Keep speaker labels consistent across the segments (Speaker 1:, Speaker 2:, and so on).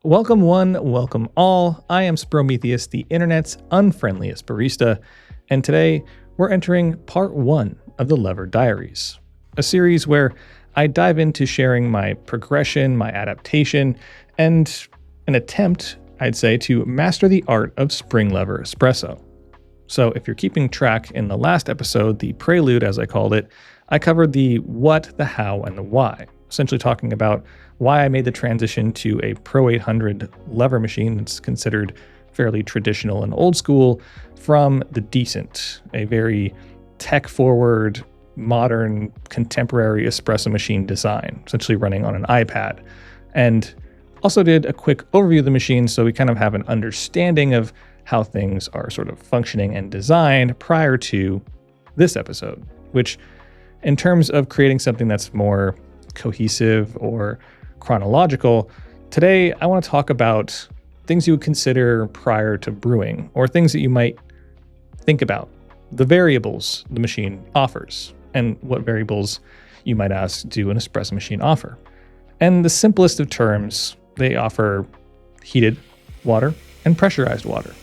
Speaker 1: Welcome one, welcome all. I am Sprometheus, the internet's unfriendliest barista, and today we're entering part 1 of the Lever Diaries, a series where I dive into sharing my progression, my adaptation, and an attempt, I'd say, to master the art of spring lever espresso. So if you're keeping track, in the last episode, the prelude as I called it, I covered the what, the how, and the why, essentially talking about why I made the transition to a Pro 800 lever machine that's considered fairly traditional and old school from the Decent, a very tech-forward, modern, contemporary espresso machine design, essentially running on an iPad. And also did a quick overview of the machine so we kind of have an understanding of how things are sort of functioning and designed prior to this episode, which in terms of creating something that's more cohesive or chronological, today I want to talk about things you would consider prior to brewing, or things that you might think about, the variables the machine offers, and what variables you might ask do an espresso machine offer. And the simplest of terms, they offer heated water and pressurized water.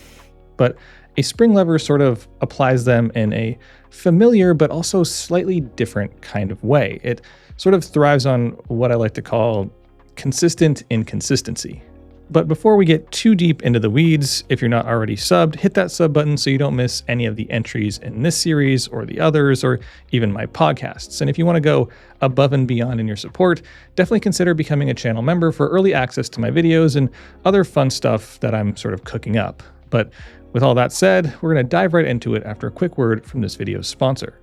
Speaker 1: But a spring lever sort of applies them in a familiar but also slightly different kind of way. It sort of thrives on what I like to call consistent inconsistency. But before we get too deep into the weeds, if you're not already subbed, hit that sub button so you don't miss any of the entries in this series or the others or even my podcasts. And if you want to go above and beyond in your support, definitely consider becoming a channel member for early access to my videos and other fun stuff that I'm sort of cooking up. But with all that said, we're going to dive right into it after a quick word from this video's sponsor.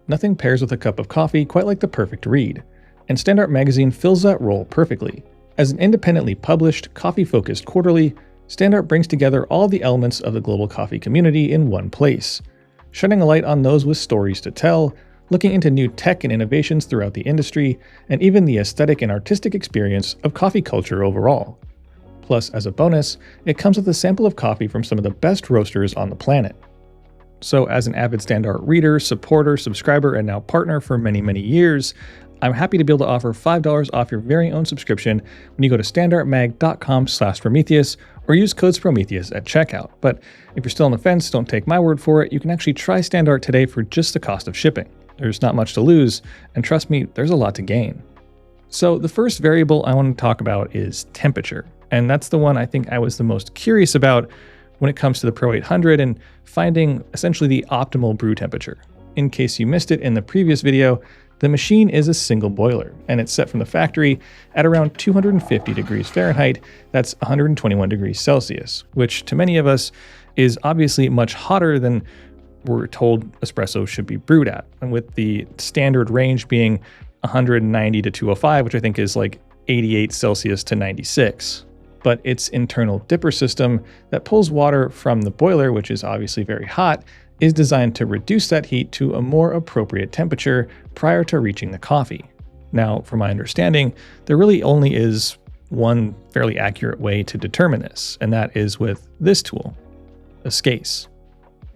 Speaker 1: Nothing pairs with a cup of coffee quite like the perfect read, and Standart magazine fills that role perfectly. As an independently published, coffee-focused quarterly, Standart brings together all the elements of the global coffee community in one place, shedding a light on those with stories to tell, looking into new tech and innovations throughout the industry, and even the aesthetic and artistic experience of coffee culture overall. Plus, as a bonus, it comes with a sample of coffee from some of the best roasters on the planet. So as an avid Standart reader, supporter, subscriber, and now partner for many, many years, I'm happy to be able to offer $5 off your very own subscription when you go to standartmag.com/Prometheus or use code Sprometheus at checkout. But if you're still on the fence, don't take my word for it. You can actually try Standart today for just the cost of shipping. There's not much to lose, and trust me, there's a lot to gain. So the first variable I want to talk about is temperature, and that's the one I think I was the most curious about when it comes to the Pro 800 and finding essentially the optimal brew temperature. In case you missed it in the previous video, the machine is a single boiler, and it's set from the factory at around 250 degrees Fahrenheit, that's 121 degrees Celsius, which to many of us is obviously much hotter than we're told espresso should be brewed at, and with the standard range being 190 to 205, which I think is like 88 Celsius to 96. But its internal dipper system that pulls water from the boiler, which is obviously very hot, is designed to reduce that heat to a more appropriate temperature prior to reaching the coffee. Now, from my understanding, there really only is one fairly accurate way to determine this, and that is with this tool, a scase.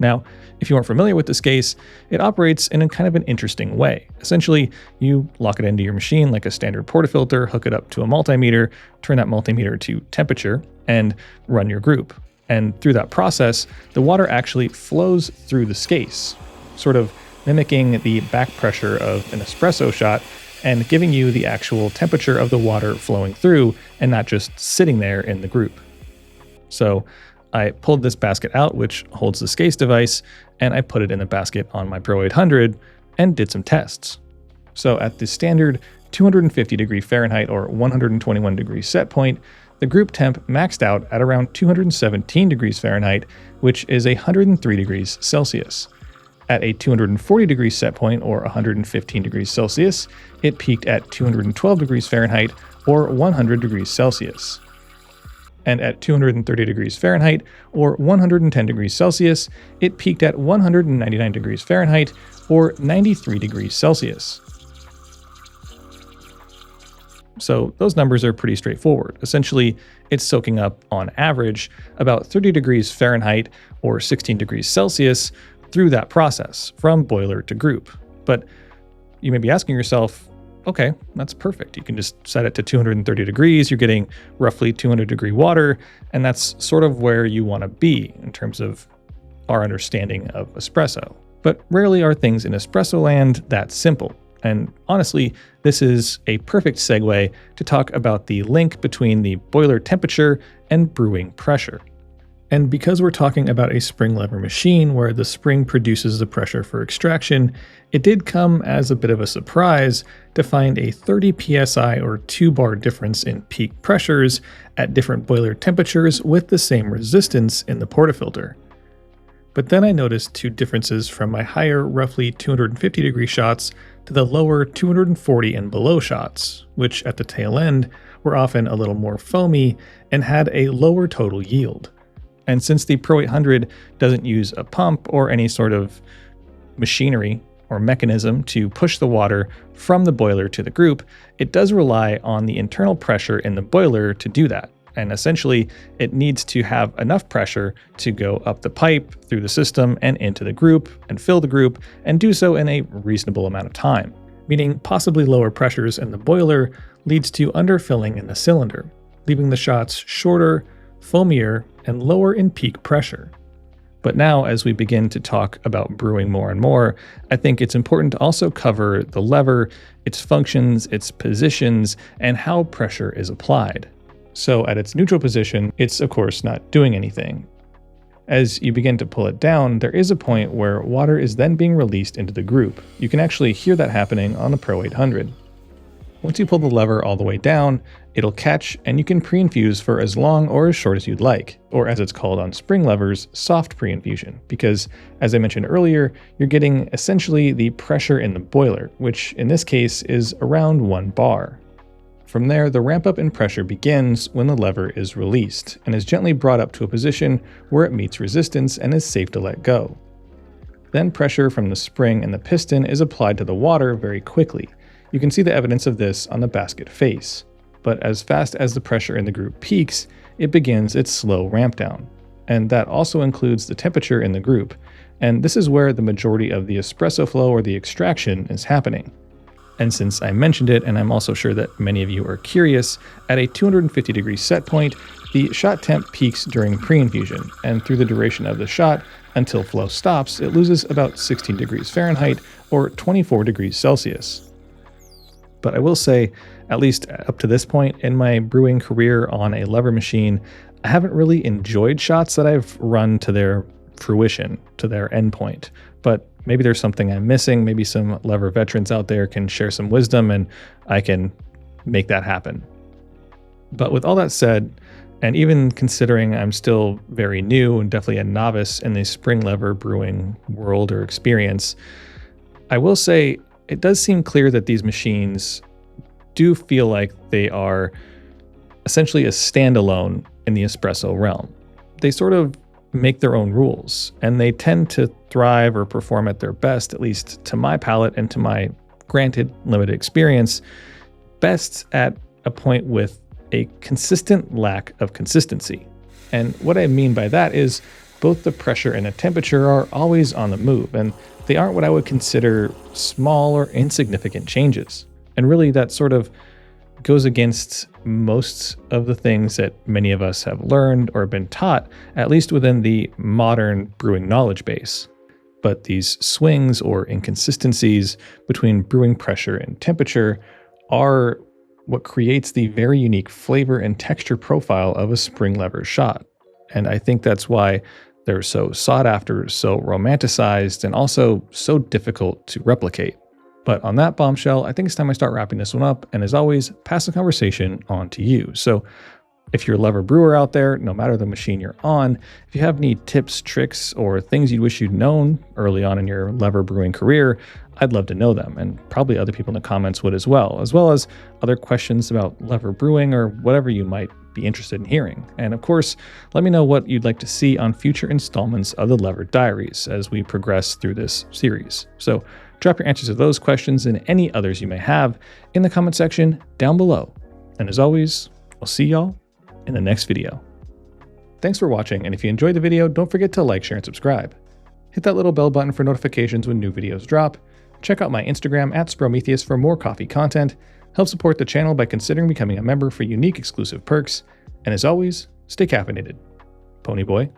Speaker 1: Now, if you aren't familiar with the scase, it operates in a kind of an interesting way. Essentially, you lock it into your machine like a standard portafilter, hook it up to a multimeter, turn that multimeter to temperature, and run your group. And through that process, the water actually flows through the scase, sort of mimicking the back pressure of an espresso shot and giving you the actual temperature of the water flowing through and not just sitting there in the group. So I pulled this basket out, which holds the scase device, and I put it in the basket on my Pro 800 and did some tests. So at the standard 250 degree Fahrenheit or 121 degrees set point, the group temp maxed out at around 217 degrees Fahrenheit, which is 103 degrees Celsius. At a 240 degrees set point or 115 degrees Celsius, it peaked at 212 degrees Fahrenheit or 100 degrees Celsius. And at 230 degrees Fahrenheit or 110 degrees Celsius, it peaked at 199 degrees Fahrenheit or 93 degrees Celsius. So those numbers are pretty straightforward. Essentially, it's soaking up, on average, about 30 degrees Fahrenheit or 16 degrees Celsius through that process, from boiler to group. But you may be asking yourself, okay, that's perfect. You can just set it to 230 degrees. You're getting roughly 200-degree water, and that's sort of where you want to be in terms of our understanding of espresso. But rarely are things in espresso land that simple. And honestly, this is a perfect segue to talk about the link between the boiler temperature and brewing pressure. And because we're talking about a spring lever machine where the spring produces the pressure for extraction, it did come as a bit of a surprise to find a 30 psi or 2-bar difference in peak pressures at different boiler temperatures with the same resistance in the portafilter. But then I noticed two differences from my higher, roughly 250 degree shots to the lower 240 and below shots, which at the tail end were often a little more foamy and had a lower total yield. And since the Pro 800 doesn't use a pump or any sort of machinery or mechanism to push the water from the boiler to the group, it does rely on the internal pressure in the boiler to do that. And essentially, it needs to have enough pressure to go up the pipe, through the system, and into the group, and fill the group, and do so in a reasonable amount of time. Meaning possibly lower pressures in the boiler leads to underfilling in the cylinder, leaving the shots shorter, foamier, and lower in peak pressure. But now, as we begin to talk about brewing more and more, I think it's important to also cover the lever, its functions, its positions, and how pressure is applied. So at its neutral position, it's of course not doing anything. As you begin to pull it down, there is a point where water is then being released into the group. You can actually hear that happening on the Pro 800. Once you pull the lever all the way down, it'll catch and you can pre-infuse for as long or as short as you'd like, or as it's called on spring levers, soft pre-infusion, because as I mentioned earlier, you're getting essentially the pressure in the boiler, which in this case is around 1 bar. From there, the ramp up in pressure begins when the lever is released and is gently brought up to a position where it meets resistance and is safe to let go. Then pressure from the spring and the piston is applied to the water very quickly. You can see the evidence of this on the basket face. But as fast as the pressure in the group peaks, it begins its slow ramp down. And that also includes the temperature in the group. And this is where the majority of the espresso flow or the extraction is happening. And since I mentioned it, and I'm also sure that many of you are curious, at a 250 degree set point, the shot temp peaks during pre-infusion, and through the duration of the shot, until flow stops, it loses about 16 degrees Fahrenheit or 24 degrees Celsius. But I will say, at least up to this point in my brewing career on a lever machine, I haven't really enjoyed shots that I've run to their fruition, to their endpoint. But maybe there's something I'm missing. Maybe some lever veterans out there can share some wisdom and I can make that happen. But with all that said, and even considering I'm still very new and definitely a novice in the spring lever brewing world or experience, I will say it does seem clear that these machines do feel like they are essentially a standalone in the espresso realm. They sort of make their own rules, and they tend to thrive or perform at their best, at least to my palate and to my granted limited experience, best at a point with a consistent lack of consistency. And what I mean by that is both the pressure and the temperature are always on the move, and they aren't what I would consider small or insignificant changes. And really that sort of goes against most of the things that many of us have learned or been taught, at least within the modern brewing knowledge base. But these swings or inconsistencies between brewing pressure and temperature are what creates the very unique flavor and texture profile of a spring lever shot. And I think that's why they're so sought after, so romanticized, and also so difficult to replicate. But on that bombshell, I think it's time I start wrapping this one up. And as always, pass the conversation on to you. So if you're a lever brewer out there, no matter the machine you're on, if you have any tips, tricks, or things you wish you'd known early on in your lever brewing career, I'd love to know them. And probably other people in the comments would as well as other questions about lever brewing or whatever you might be interested in hearing. And of course, let me know what you'd like to see on future installments of the Lever Diaries as we progress through this series. So drop your answers to those questions and any others you may have in the comment section down below. And as always, I'll see y'all in the next video. Thanks for watching, and if you enjoyed the video, don't forget to like, share, and subscribe. Hit that little bell button for notifications when new videos drop, Check out my Instagram at Sprometheus for more coffee content. Help support the channel by considering becoming a member for unique exclusive perks. And as always, stay caffeinated. Pony Boy.